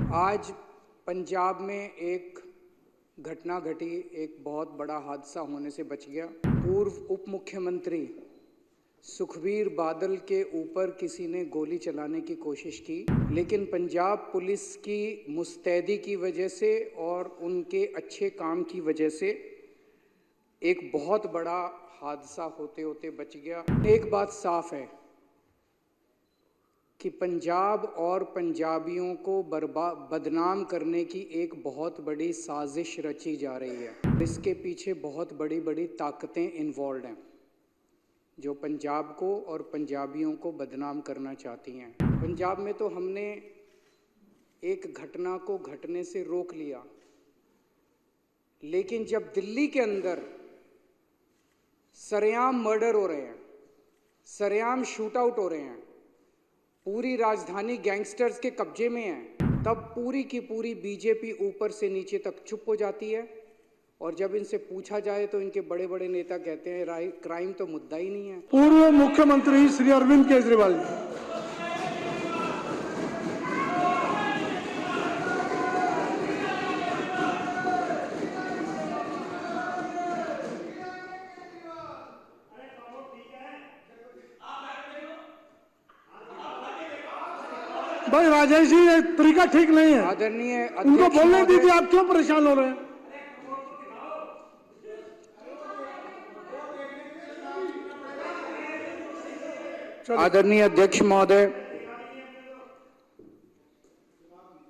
आज पंजाब में एक घटना घटी, एक बहुत बड़ा हादसा होने से बच गया। पूर्व उप मुख्यमंत्री सुखबीर बादल के ऊपर किसी ने गोली चलाने की कोशिश की, लेकिन पंजाब पुलिस की मुस्तैदी की वजह से और उनके अच्छे काम की वजह से एक बहुत बड़ा हादसा होते होते बच गया। एक बात साफ है कि पंजाब और पंजाबियों को बदनाम करने की एक बहुत बड़ी साजिश रची जा रही है। इसके पीछे बहुत बड़ी बड़ी ताकतें इन्वॉल्व हैं जो पंजाब को और पंजाबियों को बदनाम करना चाहती हैं। पंजाब में तो हमने एक घटना को घटने से रोक लिया, लेकिन जब दिल्ली के अंदर सरेआम मर्डर हो रहे हैं, सरेआम शूट आउट हो रहे हैं, पूरी राजधानी गैंगस्टर्स के कब्जे में है, तब पूरी की पूरी बीजेपी ऊपर से नीचे तक चुप हो जाती है। और जब इनसे पूछा जाए तो इनके बड़े बड़े नेता कहते हैं क्राइम तो मुद्दा ही नहीं है। पूर्व मुख्यमंत्री श्री अरविंद केजरीवाल जी। भाई राजेश जी, ये तरीका ठीक नहीं है। आदरणीय उनको बोलने दीजिए, आप क्यों परेशान हो रहे हैं? आदरणीय अध्यक्ष महोदय,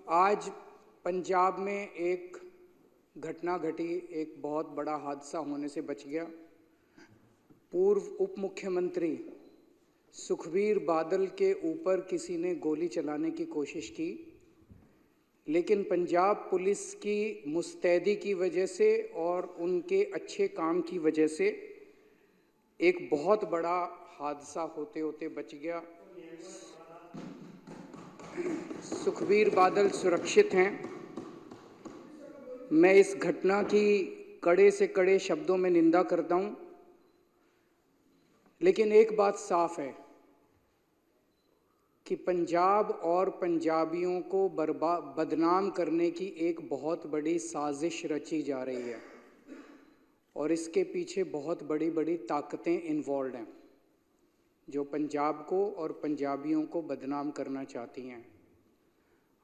आज पंजाब में एक घटना घटी, एक बहुत बड़ा हादसा होने से बच गया। पूर्व उप मुख्यमंत्री सुखबीर बादल के ऊपर किसी ने गोली चलाने की कोशिश की, लेकिन पंजाब पुलिस की मुस्तैदी की वजह से और उनके अच्छे काम की वजह से एक बहुत बड़ा हादसा होते होते बच गया। सुखबीर बादल सुरक्षित हैं। मैं इस घटना की कड़े से कड़े शब्दों में निंदा करता हूं, लेकिन एक बात साफ है कि पंजाब और पंजाबियों को बदनाम करने की एक बहुत बड़ी साजिश रची जा रही है और इसके पीछे बहुत बड़ी बड़ी ताकतें इन्वॉल्व हैं जो पंजाब को और पंजाबियों को बदनाम करना चाहती हैं।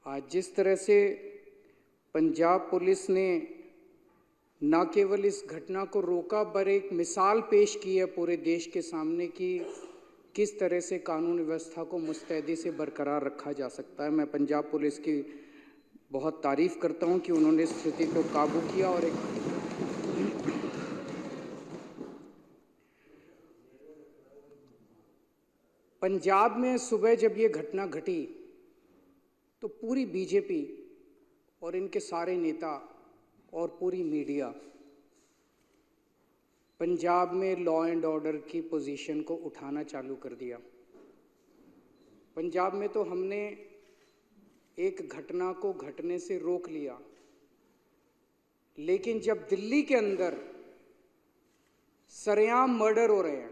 आज जिस तरह से पंजाब पुलिस ने न केवल इस घटना को रोका, पर एक मिसाल पेश की है पूरे देश के सामने कि किस तरह से कानून व्यवस्था को मुस्तैदी से बरकरार रखा जा सकता है। मैं पंजाब पुलिस की बहुत तारीफ करता हूं कि उन्होंने स्थिति को काबू किया। और एक पंजाब में सुबह जब ये घटना घटी तो पूरी बीजेपी और इनके सारे नेता और पूरी मीडिया पंजाब में लॉ एंड ऑर्डर की पोजीशन को उठाना चालू कर दिया। पंजाब में तो हमने एक घटना को घटने से रोक लिया, लेकिन जब दिल्ली के अंदर सरेआम मर्डर हो रहे हैं,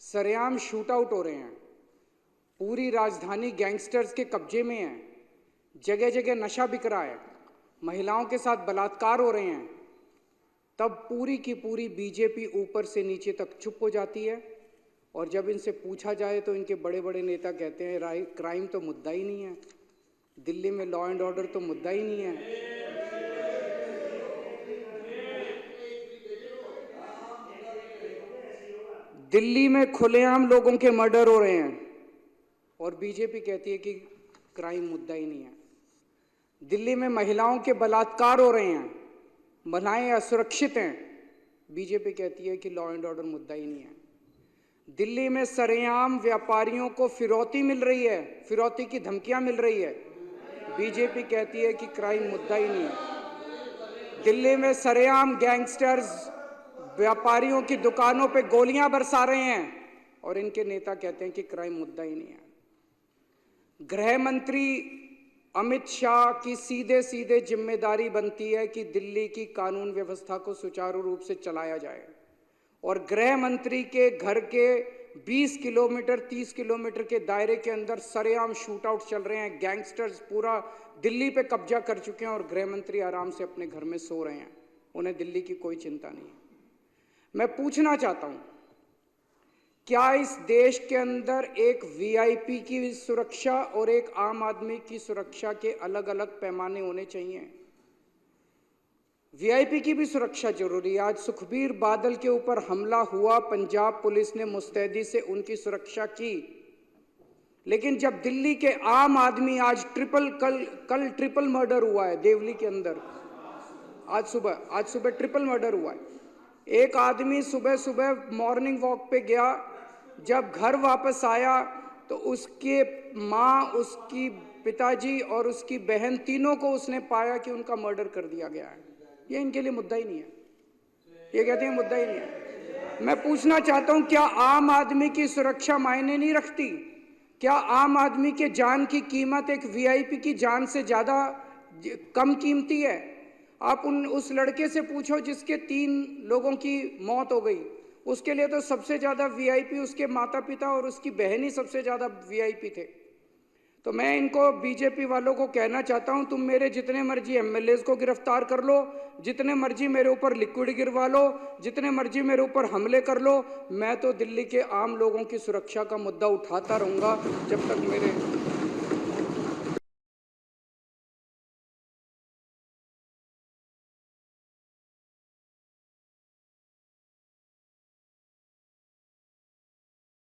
सरेआम शूट आउट हो रहे हैं, पूरी राजधानी गैंगस्टर्स के कब्जे में है, जगह जगह नशा बिक रहा है, महिलाओं के साथ बलात्कार हो रहे हैं, तब पूरी की पूरी बीजेपी ऊपर से नीचे तक चुप हो जाती है। और जब इनसे पूछा जाए तो इनके बड़े बड़े नेता कहते हैं क्राइम तो मुद्दा ही नहीं है, दिल्ली में लॉ एंड ऑर्डर तो मुद्दा ही नहीं है। दिल्ली में खुलेआम लोगों के मर्डर हो रहे हैं और बीजेपी कहती है कि क्राइम मुद्दा ही नहीं है। दिल्ली में महिलाओं के बलात्कार हो रहे हैं, महिलाएं असुरक्षित हैं, बीजेपी कहती है कि लॉ एंड ऑर्डर मुद्दा ही नहीं है। दिल्ली में सरेआम व्यापारियों को फिरौती मिल रही है, फिरौती की धमकियां मिल रही है, बीजेपी कहती है कि क्राइम मुद्दा ही नहीं है। दिल्ली में सरेआम गैंगस्टर्स व्यापारियों की दुकानों पे गोलियां बरसा रहे हैं और इनके नेता कहते हैं कि क्राइम मुद्दा ही नहीं है। गृह मंत्री अमित शाह की सीधे सीधे जिम्मेदारी बनती है कि दिल्ली की कानून व्यवस्था को सुचारू रूप से चलाया जाए, और गृह मंत्री के घर के 20 किलोमीटर 30 किलोमीटर के दायरे के अंदर सरेआम शूट आउट चल रहे हैं। गैंगस्टर्स पूरा दिल्ली पे कब्जा कर चुके हैं और गृह मंत्री आराम से अपने घर में सो रहे हैं, उन्हें दिल्ली की कोई चिंता नहीं है। मैं पूछना चाहता हूं, क्या इस देश के अंदर एक वीआईपी की सुरक्षा और एक आम आदमी की सुरक्षा के अलग अलग पैमाने होने चाहिए? वीआईपी की भी सुरक्षा जरूरी है। आज सुखबीर बादल के ऊपर हमला हुआ, पंजाब पुलिस ने मुस्तैदी से उनकी सुरक्षा की, लेकिन जब दिल्ली के आम आदमी आज कल ट्रिपल मर्डर हुआ है देवली के अंदर, आज सुबह ट्रिपल मर्डर हुआ है। एक आदमी सुबह सुबह मॉर्निंग वॉक पे गया, जब घर वापस आया तो उसके माँ, उसकी पिताजी और उसकी बहन तीनों को उसने पाया कि उनका मर्डर कर दिया गया है। ये इनके लिए मुद्दा ही नहीं है, ये कहते हैं मुद्दा ही नहीं है। मैं पूछना चाहता हूं, क्या आम आदमी की सुरक्षा मायने नहीं रखती? क्या आम आदमी के जान की कीमत एक वीआईपी की जान से ज्यादा कम कीमती है? आप उस लड़के से पूछो जिसके 3 लोगों की मौत हो गई, उसके लिए तो सबसे ज्यादा वीआईपी उसके माता पिता और उसकी बहन ही सबसे ज्यादा वीआईपी थे। तो मैं इनको बीजेपी वालों को कहना चाहता हूं, तुम मेरे जितने मर्जी एमएलएज को गिरफ्तार कर लो, जितने मर्जी मेरे ऊपर लिक्विड गिरवा लो, जितने मर्जी मेरे ऊपर हमले कर लो, मैं तो दिल्ली के आम लोगों की सुरक्षा का मुद्दा उठाता रहूंगा जब तक मेरे